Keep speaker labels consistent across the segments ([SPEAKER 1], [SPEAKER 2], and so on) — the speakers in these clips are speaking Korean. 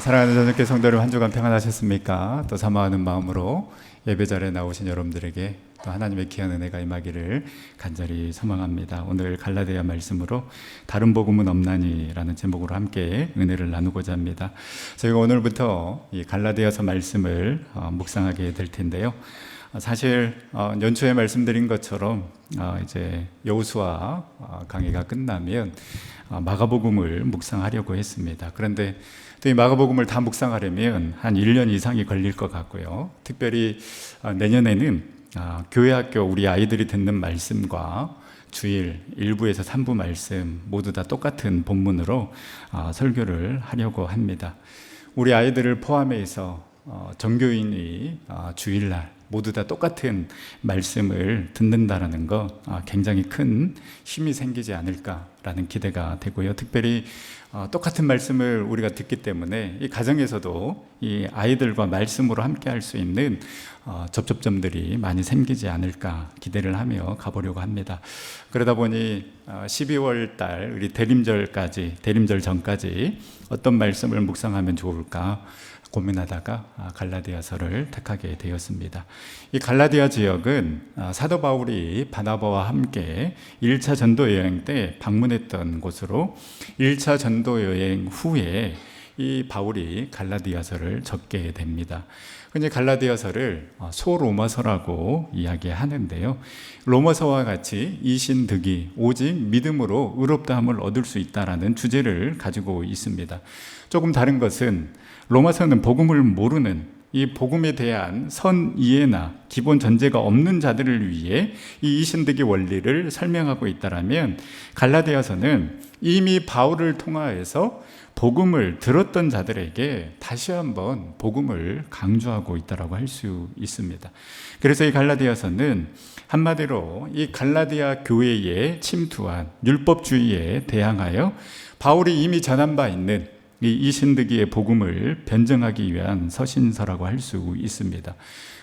[SPEAKER 1] 사랑하는 저녁교 성도 여러분, 한 주간 평안하셨습니까? 또 사모하는 마음으로 예배자리에 나오신 여러분들에게 또 하나님의 귀한 은혜가 임하기를 간절히 소망합니다. 오늘 갈라디아 말씀으로 다른 복음은 없나니라는 제목으로 함께 은혜를 나누고자 합니다. 저희가 오늘부터 이 갈라디아서 말씀을 묵상하게 될 텐데요. 사실 연초에 말씀드린 것처럼 이제 여호수아 강의가 끝나면 마가복음을 묵상하려고 했습니다. 그런데 또 이 마가복음을 다 묵상하려면 한 1년 이상이 걸릴 것 같고요. 특별히 내년에는 교회학교 우리 아이들이 듣는 말씀과 주일 1부에서 3부 말씀 모두 다 똑같은 본문으로 설교를 하려고 합니다. 우리 아이들을 포함해서 정교인이 주일날 모두 다 똑같은 말씀을 듣는다라는 거 굉장히 큰 힘이 생기지 않을까라는 기대가 되고요. 특별히 똑같은 말씀을 우리가 듣기 때문에 이 가정에서도 이 아이들과 말씀으로 함께 할 수 있는 접촉점들이 많이 생기지 않을까 기대를 하며 가보려고 합니다. 그러다 보니 12월 달 우리 대림절 전까지 어떤 말씀을 묵상하면 좋을까 고민하다가 갈라디아서를 택하게 되었습니다. 이 갈라디아 지역은 사도 바울이 바나바와 함께 1차 전도 여행 때 방문했던 곳으로 1차 전도 여행 후에 이 바울이 갈라디아서를 적게 됩니다. 근데 갈라디아서를 소로마서라고 이야기하는데요. 로마서와 같이 이신득이 오직 믿음으로 의롭다함을 얻을 수 있다라는 주제를 가지고 있습니다. 조금 다른 것은 로마서는 복음을 모르는 이 복음에 대한 선 이해나 기본 전제가 없는 자들을 위해 이 이신득의 원리를 설명하고 있다라면 갈라디아서는 이미 바울을 통하여서 복음을 들었던 자들에게 다시 한번 복음을 강조하고 있다라고 할 수 있습니다. 그래서 이 갈라디아서는 한마디로 이 갈라디아 교회에 침투한 율법주의에 대항하여 바울이 이미 전한 바 있는 이 이신득이의 복음을 변증하기 위한 서신서라고 할 수 있습니다.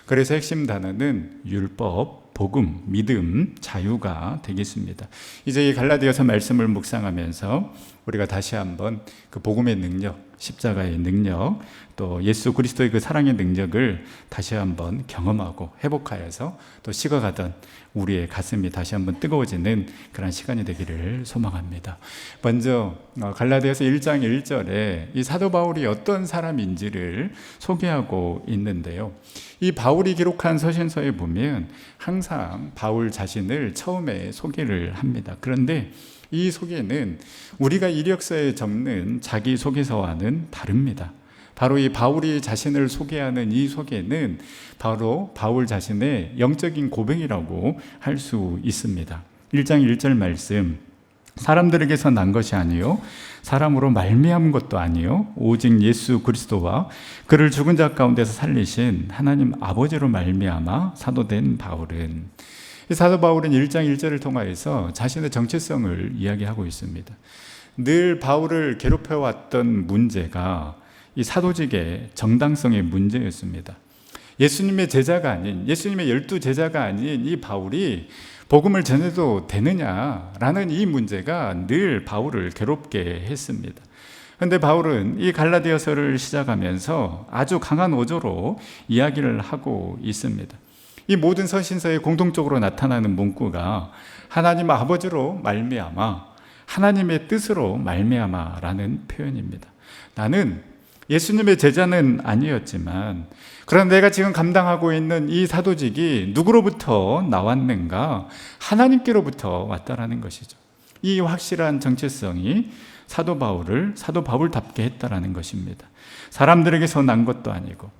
[SPEAKER 1] 그래서 핵심 단어는 율법, 복음, 믿음, 자유가 되겠습니다. 이제 이 갈라디아서 말씀을 묵상하면서 우리가 다시 한번 그 복음의 능력, 십자가의 능력, 또 예수 그리스도의 그 사랑의 능력을 다시 한번 경험하고 회복하여서 또 식어가던 우리의 가슴이 다시 한번 뜨거워지는 그런 시간이 되기를 소망합니다. 먼저 갈라디아서 1장 1절에 이 사도 바울이 어떤 사람인지를 소개하고 있는데요. 이 바울이 기록한 서신서에 보면 항상 바울 자신을 처음에 소개를 합니다. 그런데 이 소개는 우리가 이력서에 적는 자기소개서와는 다릅니다. 바로 이 바울이 자신을 소개하는 이 소개는 바로 바울 자신의 영적인 고백이라고 할 수 있습니다. 1장 1절 말씀, 사람들에게서 난 것이 아니요 사람으로 말미암은 것도 아니요 오직 예수 그리스도와 그를 죽은 자 가운데서 살리신 하나님 아버지로 말미암아 사도된 바울은, 사도 바울은 1장 1절을 통하여서 자신의 정체성을 이야기하고 있습니다. 늘 바울을 괴롭혀왔던 문제가 이 사도직의 정당성의 문제였습니다. 예수님의 제자가 아닌, 예수님의 12제자가 아닌 이 바울이 복음을 전해도 되느냐라는 이 문제가 늘 바울을 괴롭게 했습니다. 그런데 바울은 이 갈라디아서를 시작하면서 아주 강한 어조로 이야기를 하고 있습니다. 이 모든 서신서에 공통적으로 나타나는 문구가 하나님 아버지로 말미암아, 하나님의 뜻으로 말미암아라는 표현입니다. 나는 예수님의 제자는 아니었지만, 그러나 내가 지금 감당하고 있는 이 사도직이 누구로부터 나왔는가? 하나님께로부터 왔다라는 것이죠. 이 확실한 정체성이 사도 바울을 사도 바울답게 했다라는 것입니다. 사람들에게서 난 것도 아니고,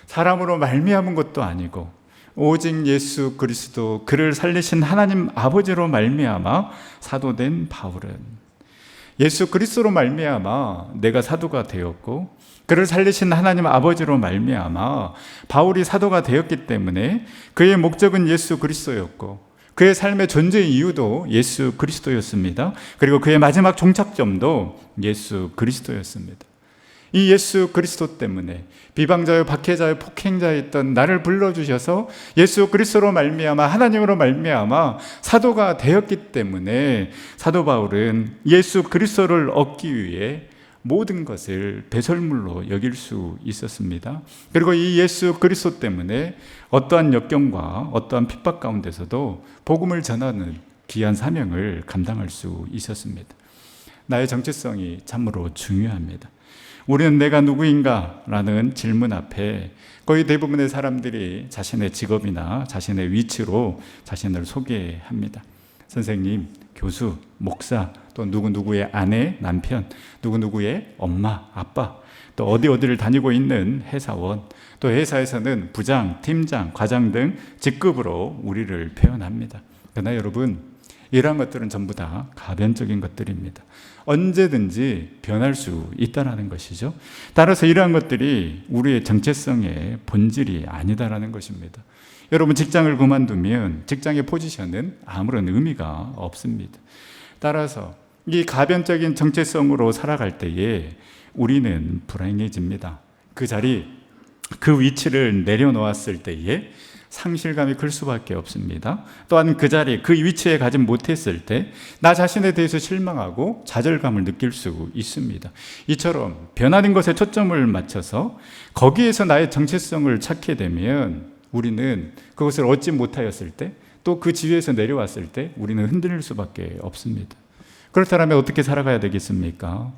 [SPEAKER 1] 사람으로 말미암은 것도 아니고, 오직 예수 그리스도 그를 살리신 하나님 아버지로 말미암아 사도된 바울은, 예수 그리스도로 말미암아 내가 사도가 되었고, 그를 살리신 하나님 아버지로 말미암아 바울이 사도가 되었기 때문에 그의 목적은 예수 그리스도였고, 그의 삶의 존재 이유도 예수 그리스도였습니다. 그리고 그의 마지막 종착점도 예수 그리스도였습니다. 이 예수 그리스도 때문에 비방자요 박해자요 폭행자였던 나를 불러주셔서 예수 그리스도로 말미암아 하나님으로 말미암아 사도가 되었기 때문에 사도 바울은 예수 그리스도를 얻기 위해 모든 것을 배설물로 여길 수 있었습니다. 그리고 이 예수 그리스도 때문에 어떠한 역경과 어떠한 핍박 가운데서도 복음을 전하는 귀한 사명을 감당할 수 있었습니다. 나의 정체성이 참으로 중요합니다. 우리는 내가 누구인가? 라는 질문 앞에 거의 대부분의 사람들이 자신의 직업이나 자신의 위치로 자신을 소개합니다. 선생님, 교수, 목사, 또 누구누구의 아내, 남편, 누구누구의 엄마, 아빠, 또 어디를 다니고 있는 회사원, 또 회사에서는 부장, 팀장, 과장 등 직급으로 우리를 표현합니다. 그러나 여러분, 이러한 것들은 전부 다 가변적인 것들입니다. 언제든지 변할 수 있다는 것이죠. 따라서 이러한 것들이 우리의 정체성의 본질이 아니다라는 것입니다. 여러분, 직장을 그만두면 직장의 포지션은 아무런 의미가 없습니다. 따라서 이 가변적인 정체성으로 살아갈 때에 우리는 불행해집니다. 그 자리, 그 위치를 내려놓았을 때에 상실감이 클 수밖에 없습니다. 또한 그 자리, 그 위치에 가지 못했을 때 나 자신에 대해서 실망하고 좌절감을 느낄 수 있습니다. 이처럼 변화된 것에 초점을 맞춰서 거기에서 나의 정체성을 찾게 되면 우리는 그것을 얻지 못하였을 때, 또 그 지위에서 내려왔을 때 우리는 흔들릴 수밖에 없습니다. 그렇다면 어떻게 살아가야 되겠습니까?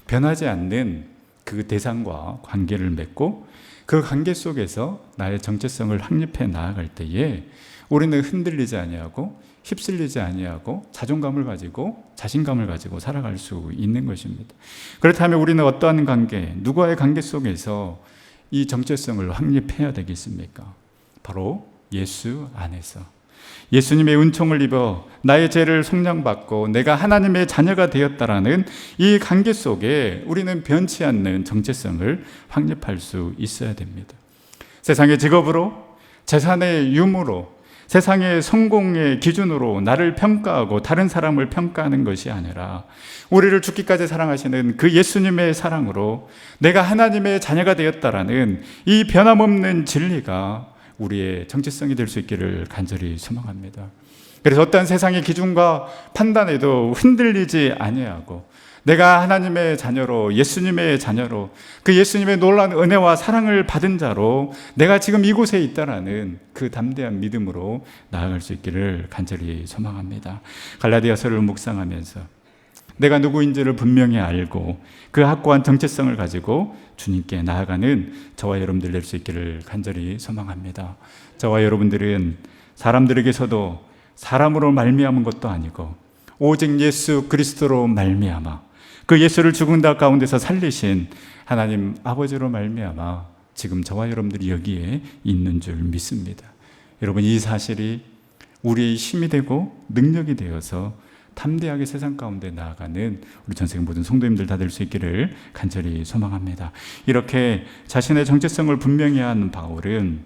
[SPEAKER 1] 변하지 않는 그 대상과 관계를 맺고 그 관계 속에서 나의 정체성을 확립해 나아갈 때에 우리는 흔들리지 아니하고 휩쓸리지 아니하고 자존감을 가지고 자신감을 가지고 살아갈 수 있는 것입니다. 그렇다면 우리는 어떠한 관계, 누구와의 관계 속에서 이 정체성을 확립해야 되겠습니까? 바로 예수 안에서. 예수님의 은총을 입어 나의 죄를 속량받고 내가 하나님의 자녀가 되었다라는 이 관계 속에 우리는 변치 않는 정체성을 확립할 수 있어야 됩니다. 세상의 직업으로, 재산의 유무로, 세상의 성공의 기준으로 나를 평가하고 다른 사람을 평가하는 것이 아니라 우리를 죽기까지 사랑하시는 그 예수님의 사랑으로 내가 하나님의 자녀가 되었다라는 이 변함없는 진리가 우리의 정체성이 될 수 있기를 간절히 소망합니다. 그래서 어떠한 세상의 기준과 판단에도 흔들리지 아니하고 내가 하나님의 자녀로, 예수님의 자녀로, 그 예수님의 놀라운 은혜와 사랑을 받은 자로 내가 지금 이곳에 있다라는 그 담대한 믿음으로 나아갈 수 있기를 간절히 소망합니다. 갈라디아서를 묵상하면서 내가 누구인지를 분명히 알고 그 확고한 정체성을 가지고 주님께 나아가는 저와 여러분들 될 수 있기를 간절히 소망합니다. 저와 여러분들은 사람들에게서도 사람으로 말미암은 것도 아니고 오직 예수 그리스도로 말미암아 그 예수를 죽은 자 가운데서 살리신 하나님 아버지로 말미암아 지금 저와 여러분들이 여기에 있는 줄 믿습니다. 여러분, 이 사실이 우리의 힘이 되고 능력이 되어서 담대하게 세상 가운데 나아가는 우리 전 세계 모든 성도님들 다 될 수 있기를 간절히 소망합니다. 이렇게 자신의 정체성을 분명히 한 바울은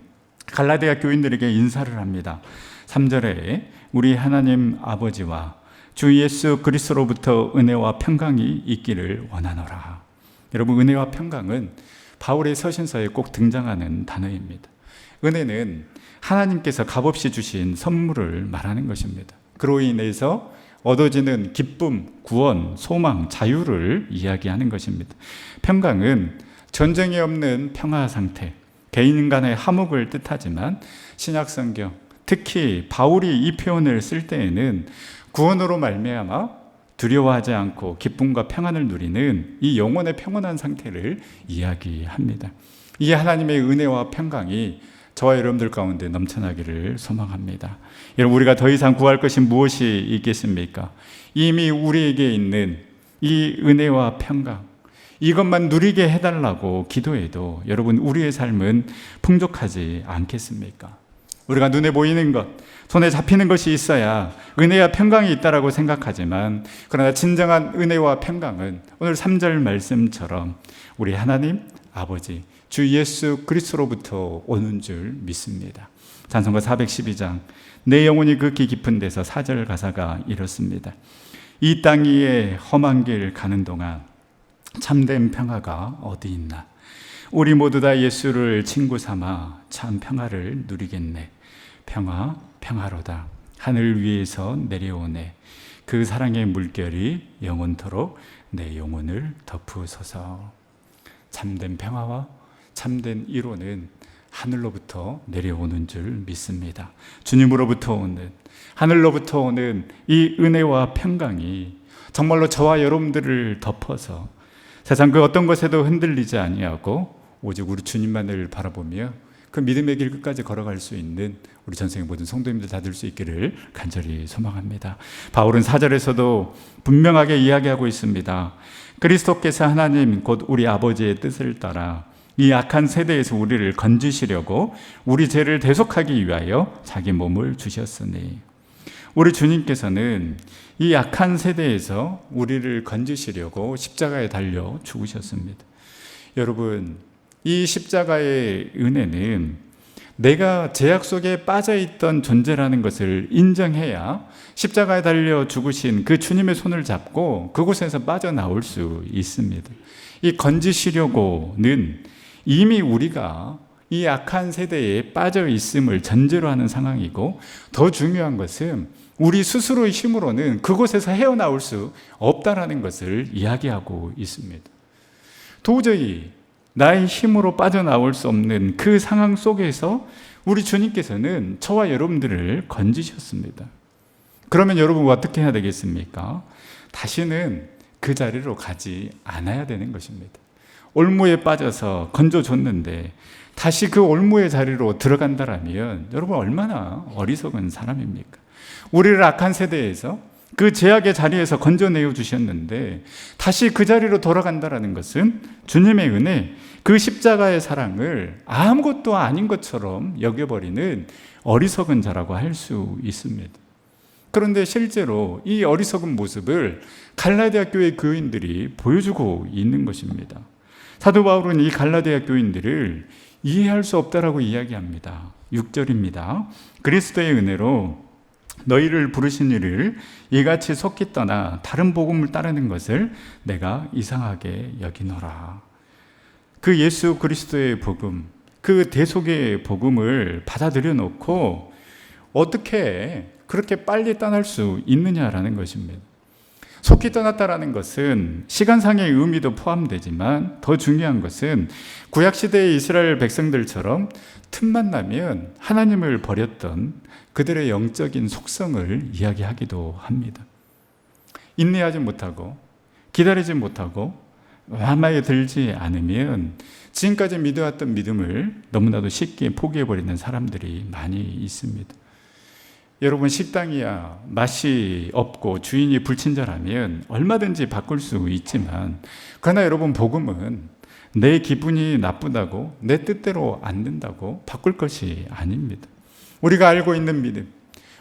[SPEAKER 1] 갈라디아 교인들에게 인사를 합니다. 3절에 우리 하나님 아버지와 주 예수 그리스도로부터 은혜와 평강이 있기를 원하노라. 여러분, 은혜와 평강은 바울의 서신서에 꼭 등장하는 단어입니다. 은혜는 하나님께서 값없이 주신 선물을 말하는 것입니다. 그로 인해서 얻어지는 기쁨, 구원, 소망, 자유를 이야기하는 것입니다. 평강은 전쟁이 없는 평화 상태, 개인 간의 화목을 뜻하지만 신약 성경, 특히 바울이 이 표현을 쓸 때에는 구원으로 말미암아 두려워하지 않고 기쁨과 평안을 누리는 이 영혼의 평온한 상태를 이야기합니다. 이 하나님의 은혜와 평강이 저와 여러분들 가운데 넘쳐나기를 소망합니다. 여러분, 우리가 더 이상 구할 것이 무엇이 있겠습니까? 이미 우리에게 있는 이 은혜와 평강, 이것만 누리게 해달라고 기도해도 여러분, 우리의 삶은 풍족하지 않겠습니까? 우리가 눈에 보이는 것, 손에 잡히는 것이 있어야 은혜와 평강이 있다라고 생각하지만, 그러나 진정한 은혜와 평강은 오늘 3절 말씀처럼 우리 하나님 아버지 주 예수 그리스도로부터 오는 줄 믿습니다. 찬송가 412장 내 영혼이 극히 깊은 데서 4절 가사가 이렇습니다. 이 땅 위에 험한 길 가는 동안 참된 평화가 어디 있나. 우리 모두 다 예수를 친구 삼아 참 평화를 누리겠네. 평화 평화로다. 하늘 위에서 내려오네. 그 사랑의 물결이 영원토록 내 영혼을 덮으소서. 참된 평화와 참된 위로는 하늘로부터 내려오는 줄 믿습니다. 주님으로부터 오는, 하늘로부터 오는 이 은혜와 평강이 정말로 저와 여러분들을 덮어서 세상 그 어떤 것에도 흔들리지 아니하고 오직 우리 주님만을 바라보며 그 믿음의 길 끝까지 걸어갈 수 있는 우리 전생의 모든 성도님들 다 될 수 있기를 간절히 소망합니다. 바울은 4절에서도 분명하게 이야기하고 있습니다. 그리스도께서 하나님 곧 우리 아버지의 뜻을 따라 이 악한 세대에서 우리를 건지시려고 우리 죄를 대속하기 위하여 자기 몸을 주셨으니, 우리 주님께서는 이 악한 세대에서 우리를 건지시려고 십자가에 달려 죽으셨습니다. 여러분, 이 십자가의 은혜는 내가 죄악 속에 빠져있던 존재라는 것을 인정해야 십자가에 달려 죽으신 그 주님의 손을 잡고 그곳에서 빠져나올 수 있습니다. 이 건지시려고는 이미 우리가 이 악한 세대에 빠져 있음을 전제로 하는 상황이고, 더 중요한 것은 우리 스스로의 힘으로는 그곳에서 헤어나올 수 없다라는 것을 이야기하고 있습니다. 도저히 나의 힘으로 빠져나올 수 없는 그 상황 속에서 우리 주님께서는 저와 여러분들을 건지셨습니다. 그러면 여러분 어떻게 해야 되겠습니까? 다시는 그 자리로 가지 않아야 되는 것입니다. 올무에 빠져서 건져줬는데 다시 그 올무의 자리로 들어간다라면 여러분 얼마나 어리석은 사람입니까? 우리를 악한 세대에서 그 죄악의 자리에서 건져내어 주셨는데 다시 그 자리로 돌아간다라는 것은 주님의 은혜, 그 십자가의 사랑을 아무것도 아닌 것처럼 여겨버리는 어리석은 자라고 할 수 있습니다. 그런데 실제로 이 어리석은 모습을 갈라디아 교회 교인들이 보여주고 있는 것입니다. 사도 바울은 이 갈라디아 교인들을 이해할 수 없다라고 이야기합니다. 6절입니다. 그리스도의 은혜로 너희를 부르신 이를 이같이 속히 떠나 다른 복음을 따르는 것을 내가 이상하게 여기노라. 그 예수 그리스도의 복음, 그 대속의 복음을 받아들여 놓고 어떻게 그렇게 빨리 떠날 수 있느냐라는 것입니다. 속히 떠났다라는 것은 시간상의 의미도 포함되지만 더 중요한 것은 구약시대의 이스라엘 백성들처럼 틈만 나면 하나님을 버렸던 그들의 영적인 속성을 이야기하기도 합니다. 인내하지 못하고 기다리지 못하고 마음에 들지 않으면 지금까지 믿어왔던 믿음을 너무나도 쉽게 포기해버리는 사람들이 많이 있습니다. 여러분, 식당이야 맛이 없고 주인이 불친절하면 얼마든지 바꿀 수 있지만, 그러나 여러분, 복음은 내 기분이 나쁘다고 내 뜻대로 안 된다고 바꿀 것이 아닙니다. 우리가 알고 있는 믿음,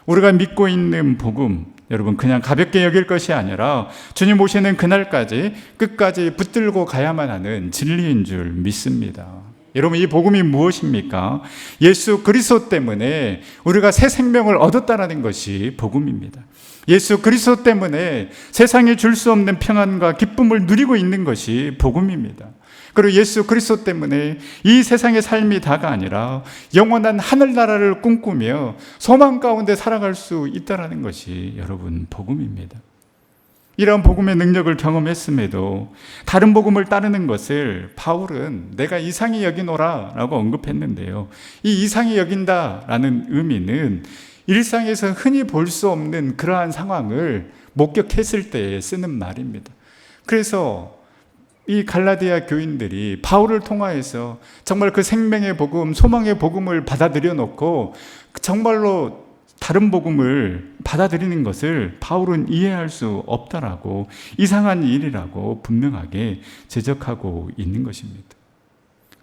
[SPEAKER 1] 우리가 믿고 있는 복음, 여러분 그냥 가볍게 여길 것이 아니라 주님 오시는 그날까지 끝까지 붙들고 가야만 하는 진리인 줄 믿습니다. 여러분, 이 복음이 무엇입니까? 예수 그리스도 때문에 우리가 새 생명을 얻었다라는 것이 복음입니다. 예수 그리스도 때문에 세상이 줄 수 없는 평안과 기쁨을 누리고 있는 것이 복음입니다. 그리고 예수 그리스도 때문에 이 세상의 삶이 다가 아니라 영원한 하늘나라를 꿈꾸며 소망 가운데 살아갈 수 있다는 것이 여러분 복음입니다. 이런 복음의 능력을 경험했음에도 다른 복음을 따르는 것을 바울은 내가 이상히 여기노라 라고 언급했는데요, 이 이상히 여긴다라는 의미는 일상에서 흔히 볼 수 없는 그러한 상황을 목격했을 때 쓰는 말입니다. 그래서 이 갈라디아 교인들이 바울을 통하여서 정말 그 생명의 복음, 소망의 복음을 받아들여 놓고 정말로 다른 복음을 받아들이는 것을 바울은 이해할 수 없다라고, 이상한 일이라고 분명하게 지적하고 있는 것입니다.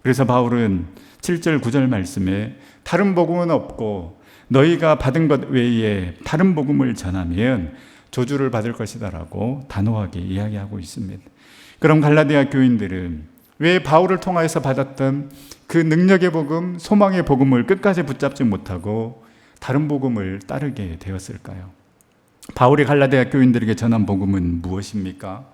[SPEAKER 1] 그래서 바울은 7절 9절 말씀에 다른 복음은 없고 너희가 받은 것 외에 다른 복음을 전하면 저주를 받을 것이다라고 단호하게 이야기하고 있습니다. 그럼 갈라디아 교인들은 왜 바울을 통하여서 받았던 그 능력의 복음, 소망의 복음을 끝까지 붙잡지 못하고 다른 복음을 따르게 되었을까요? 바울이 갈라디아 교인들에게 전한 복음은 무엇입니까?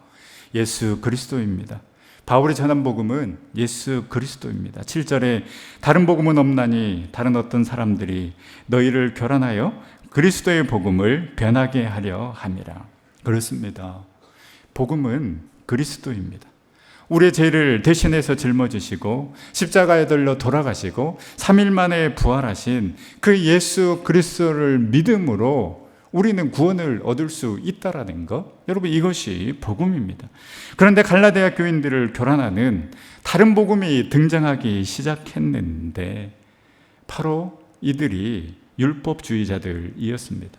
[SPEAKER 1] 예수 그리스도입니다. 바울이 전한 복음은 예수 그리스도입니다. 7절에 다른 복음은 없나니 다른 어떤 사람들이 너희를 교란하여 그리스도의 복음을 변하게 하려 함이라. 그렇습니다. 복음은 그리스도입니다. 우리의 죄를 대신해서 짊어지시고 십자가에 달려 돌아가시고 3일 만에 부활하신 그 예수 그리스도를 믿음으로 우리는 구원을 얻을 수 있다라는 것, 여러분 이것이 복음입니다. 그런데 갈라디아 교인들을 교란하는 다른 복음이 등장하기 시작했는데 바로 이들이 율법주의자들이었습니다.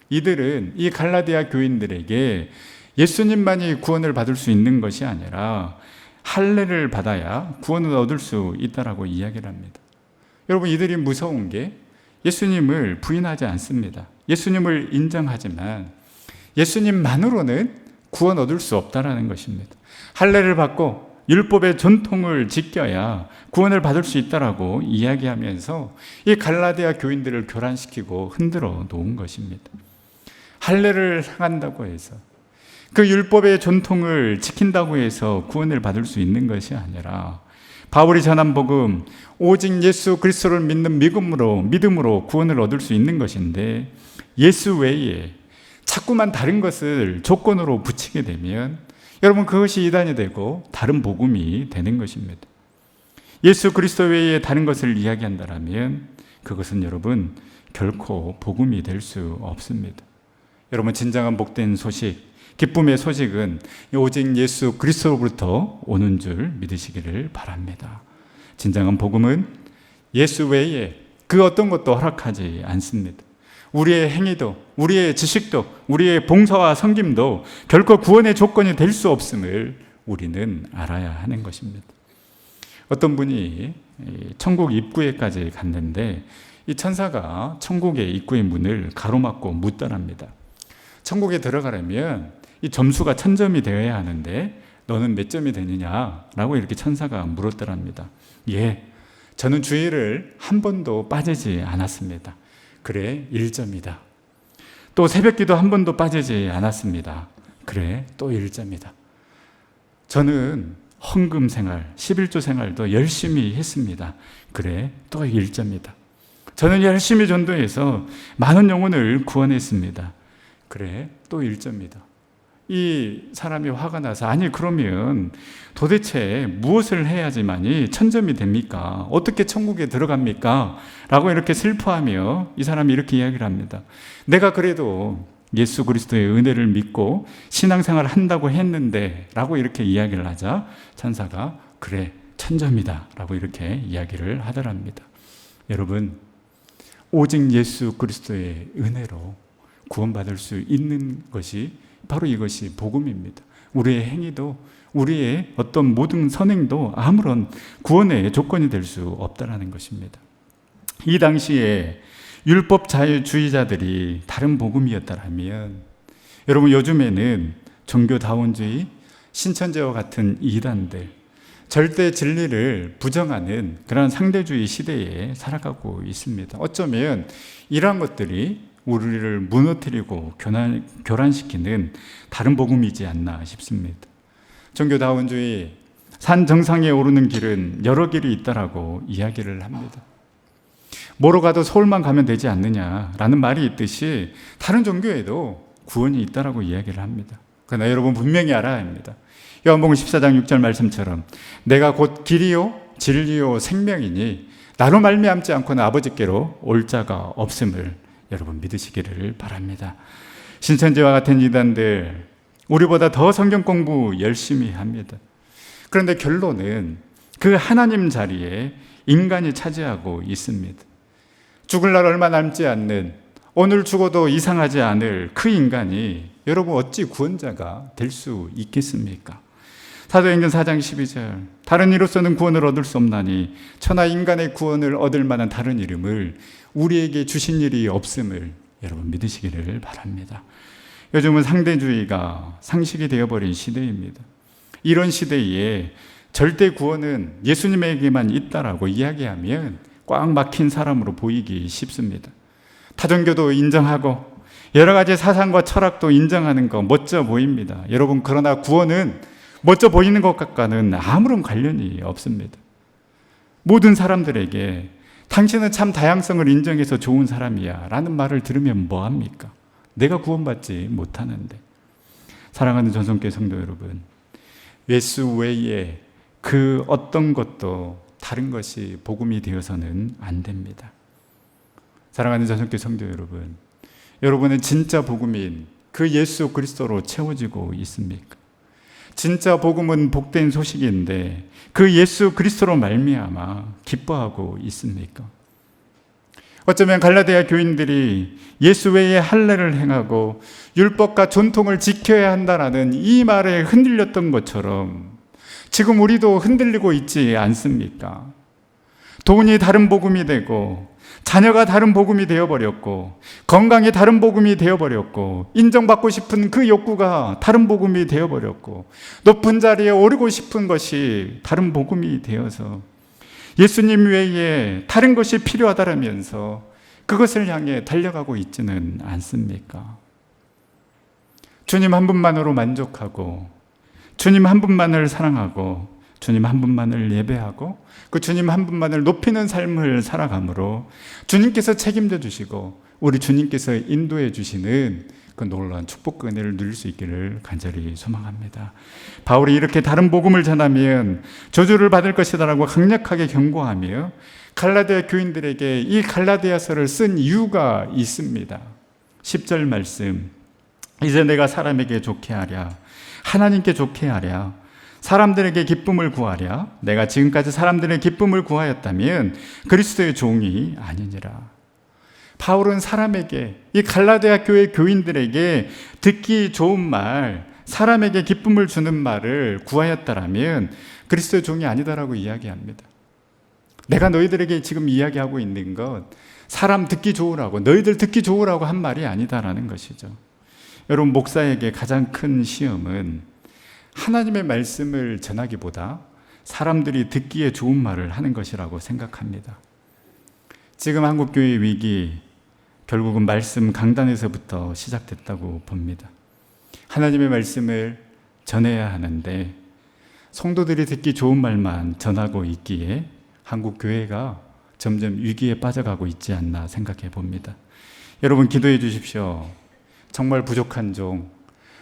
[SPEAKER 1] 이들은 이 갈라디아 교인들에게 예수님만이 구원을 받을 수 있는 것이 아니라 할례를 받아야 구원을 얻을 수 있다라고 이야기를 합니다. 여러분 이들이 무서운 게 예수님을 부인하지 않습니다. 예수님을 인정하지만 예수님만으로는 구원 얻을 수 없다라는 것입니다. 할례를 받고 율법의 전통을 지켜야 구원을 받을 수 있다라고 이야기하면서 이 갈라디아 교인들을 교란시키고 흔들어 놓은 것입니다. 할례를 행한다고 해서 그 율법의 전통을 지킨다고 해서 구원을 받을 수 있는 것이 아니라 바울이 전한 복음, 오직 예수 그리스도를 믿는 믿음으로 구원을 얻을 수 있는 것인데 예수 외에 자꾸만 다른 것을 조건으로 붙이게 되면 여러분 그것이 이단이 되고 다른 복음이 되는 것입니다. 예수 그리스도 외에 다른 것을 이야기한다면 그것은 여러분 결코 복음이 될 수 없습니다. 여러분 진정한 복된 소식, 기쁨의 소식은 오직 예수 그리스도로부터 오는 줄 믿으시기를 바랍니다. 진정한 복음은 예수 외에 그 어떤 것도 허락하지 않습니다. 우리의 행위도, 우리의 지식도, 우리의 봉사와 섬김도 결코 구원의 조건이 될 수 없음을 우리는 알아야 하는 것입니다. 어떤 분이 천국 입구에까지 갔는데 이 천사가 천국의 입구의 문을 가로막고 묻더랍니다. 천국에 들어가려면 이 점수가 1000점이 되어야 하는데 너는 몇 점이 되느냐라고 이렇게 천사가 물었더랍니다. 예, 저는 주일을 한 번도 빠지지 않았습니다. 그래, 1점이다. 또 새벽기도 한 번도 빠지지 않았습니다. 그래, 또 1점이다. 저는 헌금 생활, 11조 생활도 열심히 했습니다. 그래, 또 1점이다. 저는 열심히 전도해서 많은 영혼을 구원했습니다. 그래, 또 1점이다. 이 사람이 화가 나서 아니 그러면 도대체 무엇을 해야지만이 1000점이 됩니까? 어떻게 천국에 들어갑니까? 라고 이렇게 슬퍼하며 이 사람이 이렇게 이야기를 합니다. 내가 그래도 예수 그리스도의 은혜를 믿고 신앙생활을 한다고 했는데 라고 이렇게 이야기를 하자 천사가 그래 1000점이다 라고 이렇게 이야기를 하더랍니다. 여러분 오직 예수 그리스도의 은혜로 구원받을 수 있는 것이 바로 이것이 복음입니다. 우리의 행위도 우리의 어떤 모든 선행도 아무런 구원의 조건이 될 수 없다는 것입니다. 이 당시에 율법 자유주의자들이 다른 복음이었다면 여러분 요즘에는 종교다원주의, 신천지와 같은 이단들, 절대 진리를 부정하는 그런 상대주의 시대에 살아가고 있습니다. 어쩌면 이러한 것들이 우리를 무너뜨리고 교란시키는 다른 복음이지 않나 싶습니다. 종교다원주의, 산 정상에 오르는 길은 여러 길이 있다라고 이야기를 합니다. 뭐로 가도 서울만 가면 되지 않느냐라는 말이 있듯이 다른 종교에도 구원이 있다라고 이야기를 합니다. 그러나 여러분 분명히 알아야 합니다. 요한복음 14장 6절 말씀처럼 내가 곧 길이요 진리요 생명이니 나로 말미암지 않고는 아버지께로 올 자가 없음을 여러분 믿으시기를 바랍니다. 신천지와 같은 이단들 우리보다 더 성경 공부 열심히 합니다. 그런데 결론은 그 하나님 자리에 인간이 차지하고 있습니다. 죽을 날 얼마 남지 않는 오늘 죽어도 이상하지 않을 그 인간이 여러분 어찌 구원자가 될 수 있겠습니까? 사도행전 4장 12절 다른 이로서는 구원을 얻을 수 없나니 천하 인간의 구원을 얻을 만한 다른 이름을 우리에게 주신 일이 없음을 여러분 믿으시기를 바랍니다. 요즘은 상대주의가 상식이 되어버린 시대입니다. 이런 시대에 절대 구원은 예수님에게만 있다라고 이야기하면 꽉 막힌 사람으로 보이기 쉽습니다. 타종교도 인정하고 여러 가지 사상과 철학도 인정하는 거 멋져 보입니다. 여러분 그러나 구원은 멋져 보이는 것과는 아무런 관련이 없습니다. 모든 사람들에게 당신은 참 다양성을 인정해서 좋은 사람이야 라는 말을 들으면 뭐합니까? 내가 구원받지 못하는데. 사랑하는 전성교회 성도 여러분, 예수 외에 그 어떤 것도 다른 것이 복음이 되어서는 안 됩니다. 사랑하는 전성교회 성도 여러분, 여러분은 진짜 복음인 그 예수 그리스도로 채워지고 있습니까? 진짜 복음은 복된 소식인데 그 예수 그리스도로 말미암아 기뻐하고 있습니까? 어쩌면 갈라디아 교인들이 예수 외에 할례를 행하고 율법과 전통을 지켜야 한다라는 이 말에 흔들렸던 것처럼 지금 우리도 흔들리고 있지 않습니까? 돈이 다른 복음이 되고 자녀가 다른 복음이 되어버렸고 건강이 다른 복음이 되어버렸고 인정받고 싶은 그 욕구가 다른 복음이 되어버렸고 높은 자리에 오르고 싶은 것이 다른 복음이 되어서 예수님 외에 다른 것이 필요하다라면서 그것을 향해 달려가고 있지는 않습니까? 주님 한 분만으로 만족하고 주님 한 분만을 사랑하고 주님 한 분만을 예배하고 그 주님 한 분만을 높이는 삶을 살아가므로 주님께서 책임져 주시고 우리 주님께서 인도해 주시는 그 놀라운 축복과 은혜를 누릴 수 있기를 간절히 소망합니다. 바울이 이렇게 다른 복음을 전하면 저주를 받을 것이다라고 강력하게 경고하며 갈라디아 교인들에게 이 갈라디아서를 쓴 이유가 있습니다. 10절 말씀, 이제 내가 사람에게 좋게 하랴 하나님께 좋게 하랴 사람들에게 기쁨을 구하랴 내가 지금까지 사람들의 기쁨을 구하였다면 그리스도의 종이 아니니라. 바울은 사람에게, 이 갈라디아 교회 교인들에게 듣기 좋은 말, 사람에게 기쁨을 주는 말을 구하였다라면 그리스도의 종이 아니다라고 이야기합니다. 내가 너희들에게 지금 이야기하고 있는 것 사람 듣기 좋으라고, 너희들 듣기 좋으라고 한 말이 아니다라는 것이죠. 여러분, 목사에게 가장 큰 시험은 하나님의 말씀을 전하기보다 사람들이 듣기에 좋은 말을 하는 것이라고 생각합니다. 지금 한국교회의 위기, 결국은 말씀 강단에서부터 시작됐다고 봅니다. 하나님의 말씀을 전해야 하는데 성도들이 듣기 좋은 말만 전하고 있기에 한국교회가 점점 위기에 빠져가고 있지 않나 생각해 봅니다. 여러분, 기도해 주십시오. 정말 부족한 종,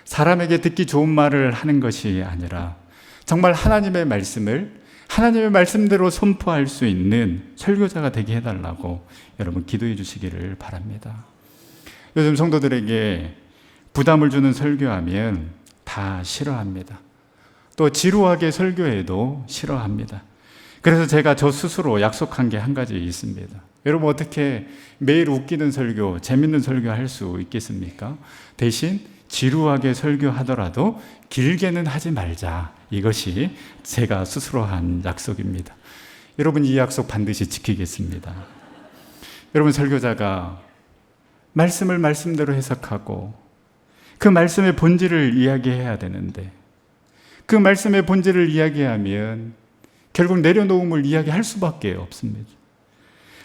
[SPEAKER 1] 사람에게 듣기 좋은 말을 하는 것이 아니라 정말 하나님의 말씀을 하나님의 말씀대로 선포할 수 있는 설교자가 되게 해달라고 여러분 기도해 주시기를 바랍니다. 요즘 성도들에게 부담을 주는 설교하면 다 싫어합니다. 또 지루하게 설교해도 싫어합니다. 그래서 제가 저 스스로 약속한 게 한 가지 있습니다. 여러분, 어떻게 매일 웃기는 설교, 재밌는 설교 할 수 있겠습니까? 대신 지루하게 설교하더라도 길게는 하지 말자. 이것이 제가 스스로 한 약속입니다. 여러분, 이 약속 반드시 지키겠습니다. 여러분, 설교자가 말씀을 말씀대로 해석하고 그 말씀의 본질을 이야기해야 되는데 그 말씀의 본질을 이야기하면 결국 내려놓음을 이야기할 수밖에 없습니다.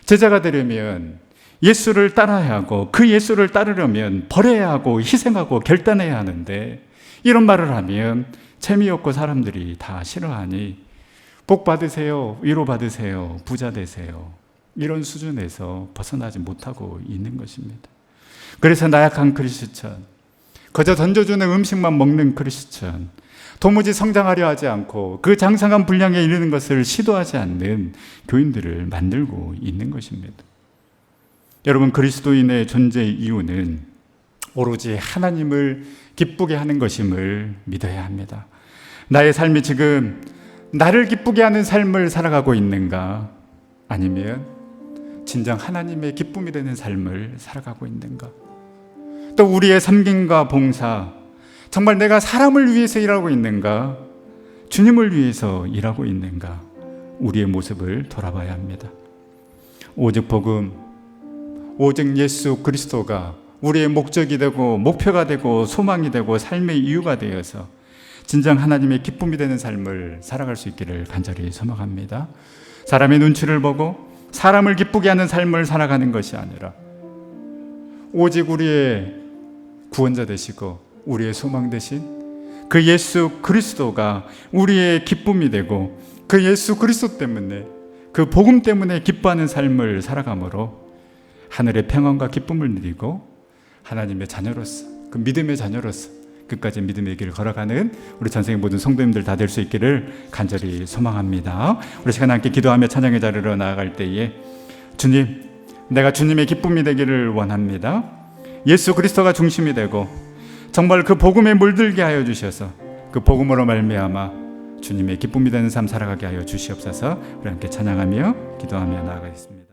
[SPEAKER 1] 제자가 되려면 예수를 따라야 하고 그 예수를 따르려면 버려야 하고 희생하고 결단해야 하는데 이런 말을 하면 재미없고 사람들이 다 싫어하니 복 받으세요, 위로 받으세요, 부자 되세요, 이런 수준에서 벗어나지 못하고 있는 것입니다. 그래서 나약한 크리스천, 거저 던져주는 음식만 먹는 크리스천, 도무지 성장하려 하지 않고 그 장성한 분량에 이르는 것을 시도하지 않는 교인들을 만들고 있는 것입니다. 여러분, 그리스도인의 존재 이유는 오로지 하나님을 기쁘게 하는 것임을 믿어야 합니다. 나의 삶이 지금 나를 기쁘게 하는 삶을 살아가고 있는가? 아니면 진정 하나님의 기쁨이 되는 삶을 살아가고 있는가? 또 우리의 섬김과 봉사, 정말 내가 사람을 위해서 일하고 있는가? 주님을 위해서 일하고 있는가? 우리의 모습을 돌아봐야 합니다. 오직 복음, 오직 예수 그리스도가 우리의 목적이 되고 목표가 되고 소망이 되고 삶의 이유가 되어서 진정 하나님의 기쁨이 되는 삶을 살아갈 수 있기를 간절히 소망합니다. 사람의 눈치를 보고 사람을 기쁘게 하는 삶을 살아가는 것이 아니라 오직 우리의 구원자 되시고 우리의 소망 되신 그 예수 그리스도가 우리의 기쁨이 되고 그 예수 그리스도 때문에 그 복음 때문에 기뻐하는 삶을 살아가므로 하늘의 평안과 기쁨을 누리고 하나님의 자녀로서 그 믿음의 자녀로서 끝까지 믿음의 길을 걸어가는 우리 전생의 모든 성도님들 다 될 수 있기를 간절히 소망합니다. 우리 시간 함께 기도하며 찬양의 자리로 나아갈 때에 주님, 내가 주님의 기쁨이 되기를 원합니다. 예수 그리스도가 중심이 되고 정말 그 복음에 물들게 하여 주셔서 그 복음으로 말미암아 주님의 기쁨이 되는 삶 살아가게 하여 주시옵소서. 우리 함께 찬양하며 기도하며 나아가겠습니다.